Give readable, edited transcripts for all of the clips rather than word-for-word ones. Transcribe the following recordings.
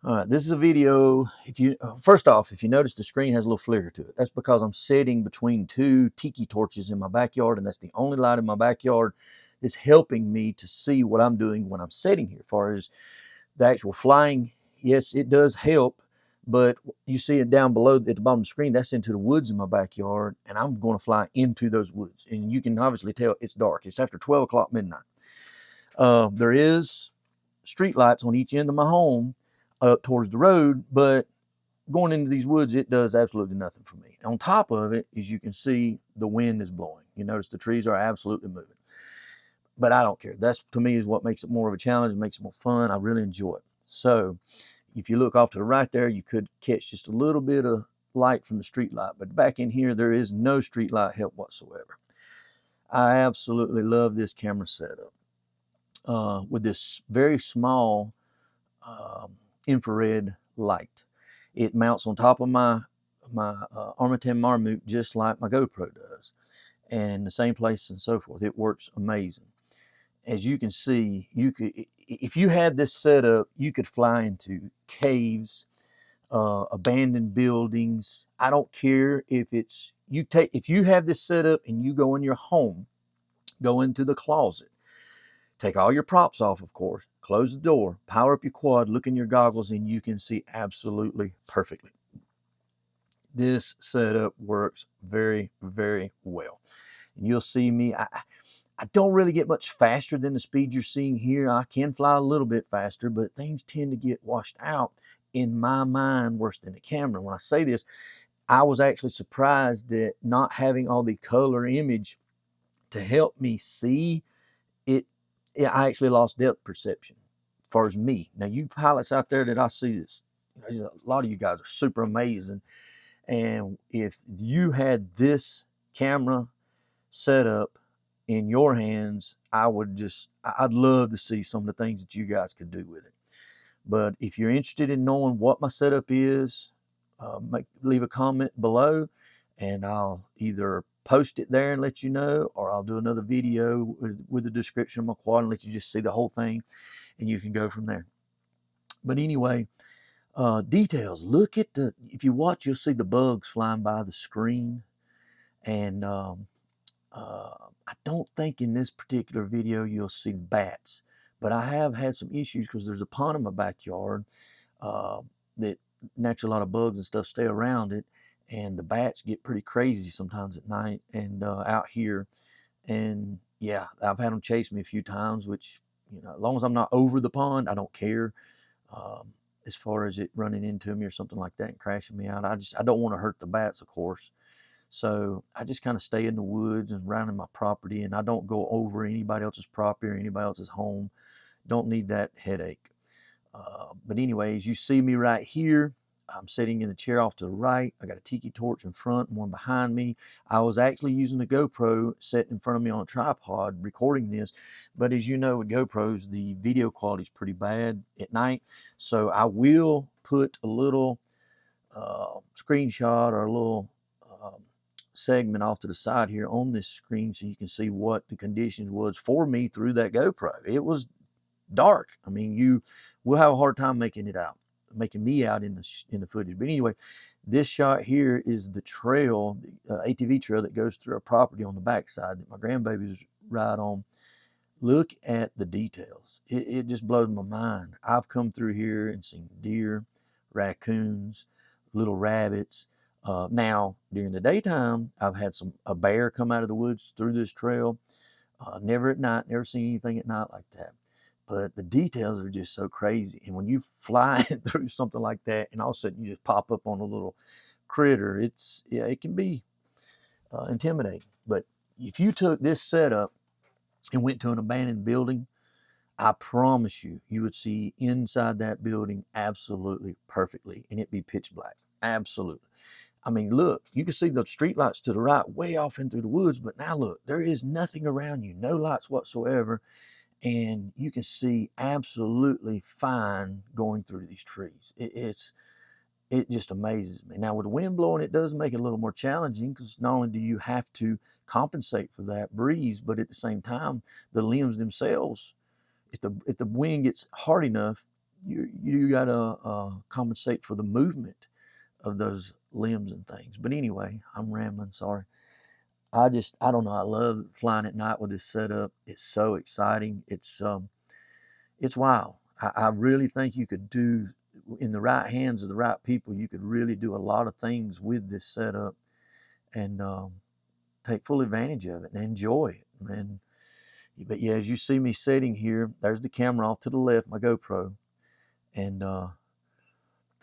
All right, this is a video. If you first off, if you notice the screen has a little flicker to it, that's because I'm sitting between two tiki torches in my backyard, and that's the only light in my backyard that's helping me to see what I'm doing when I'm sitting here. As far as the actual flying, yes, it does help, but you see it down below at the bottom of the screen. That's into the woods in my backyard, and I'm going to fly into those woods, and you can obviously tell it's dark. It's after 12 o'clock midnight. There is street lights on each end of my home up towards the road, but going into these woods, it does absolutely nothing for me. On top of it, as you can see, the wind is blowing. You notice the trees are absolutely moving. But I don't care. That's, to me, is what makes it more of a challenge, makes it more fun. I really enjoy it. So if you look off to the right there, you could catch just a little bit of light from the street light. But back in here, there is no street light help whatsoever. I absolutely love this camera setup. With this very small infrared light. It mounts on top of my Armaten Marmot just like my GoPro does, and the same place and so forth. It works amazing. As you can see, you could, if you had this set up, you could fly into caves, abandoned buildings. I don't care if it's if you have this set up and you go in your home, go into the closet. Take all your props off, of course, close the door, power up your quad, look in your goggles, and you can see absolutely perfectly. This setup works very, very well. And you'll see me, I don't really get much faster than the speed you're seeing here. I can fly a little bit faster, but things tend to get washed out in my mind worse than the camera. When I say this, I was actually surprised that not having all the color image to help me see it, yeah, I actually lost depth perception as far as me. Now, you pilots out there that I see this, a lot of you guys are super amazing. And if you had this camera set up in your hands, I'd love to see some of the things that you guys could do with it. But if you're interested in knowing what my setup is, leave a comment below, and I'll either post it there and let you know, or I'll do another video with the description of my quad and let you just see the whole thing, and you can go from there. But anyway, details. Look at if you watch, you'll see the bugs flying by the screen. And I don't think in this particular video you'll see bats, but I have had some issues because there's a pond in my backyard uh, that naturally a lot of bugs and stuff stay around it, and the bats get pretty crazy sometimes at night and out here. And yeah, I've had them chase me a few times, which, as long as I'm not over the pond, I don't care. Um, as far as it running into me or something like that and crashing me out, I don't want to hurt the bats, of course. So I just kind of stay in the woods and around in my property, and I don't go over anybody else's property or anybody else's home. Don't need that headache. But anyways, you see me right here. I'm sitting in the chair off to the right. I got a tiki torch in front and one behind me. I was actually using the GoPro set in front of me on a tripod recording this. But as you know, with GoPros, the video quality is pretty bad at night. So I will put a little screenshot or a little um, segment off to the side here on this screen so you can see what the conditions was for me through that GoPro. It was dark. I mean, you will have a hard time making me out in the footage. But anyway, this shot here is the trail, the ATV trail that goes through our property on the backside that my grandbabies ride on. Look at the details. It just blows my mind. I've come through here and seen deer, raccoons, little rabbits. Now, during the daytime, I've had a bear come out of the woods through this trail. Never at night, never seen anything at night like that. But the details are just so crazy. And when you fly through something like that, and all of a sudden you just pop up on a little critter, it can be intimidating. But if you took this setup and went to an abandoned building, I promise you, you would see inside that building absolutely perfectly, and it'd be pitch black. Absolutely. I mean, look, you can see the streetlights to the right, way off in through the woods, but now look, there is nothing around you, no lights whatsoever, and you can see absolutely fine going through these trees. It just amazes me. Now, with the wind blowing, it does make it a little more challenging because not only do you have to compensate for that breeze, but at the same time, the limbs themselves, if the wind gets hard enough, you gotta compensate for the movement of those limbs and things. But anyway, I'm rambling. Sorry. I don't know. I love flying at night with this setup. It's so exciting. It's wild. I really think you could do, in the right hands of the right people, you could really do a lot of things with this setup and take full advantage of it and enjoy it. But yeah, as you see me sitting here, there's the camera off to the left, my GoPro, and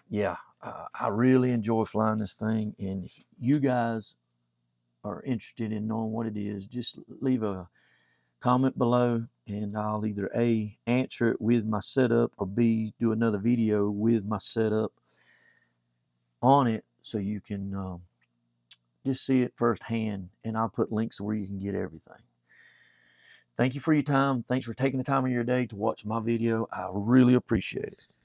yeah, I really enjoy flying this thing. And if you guys are interested in knowing what it is, just leave a comment below, and I'll either A, answer it with my setup, or B, do another video with my setup on it so you can just see it firsthand, and I'll put links where you can get everything. Thank you for your time. Thanks for taking the time of your day to watch my video. I really appreciate it.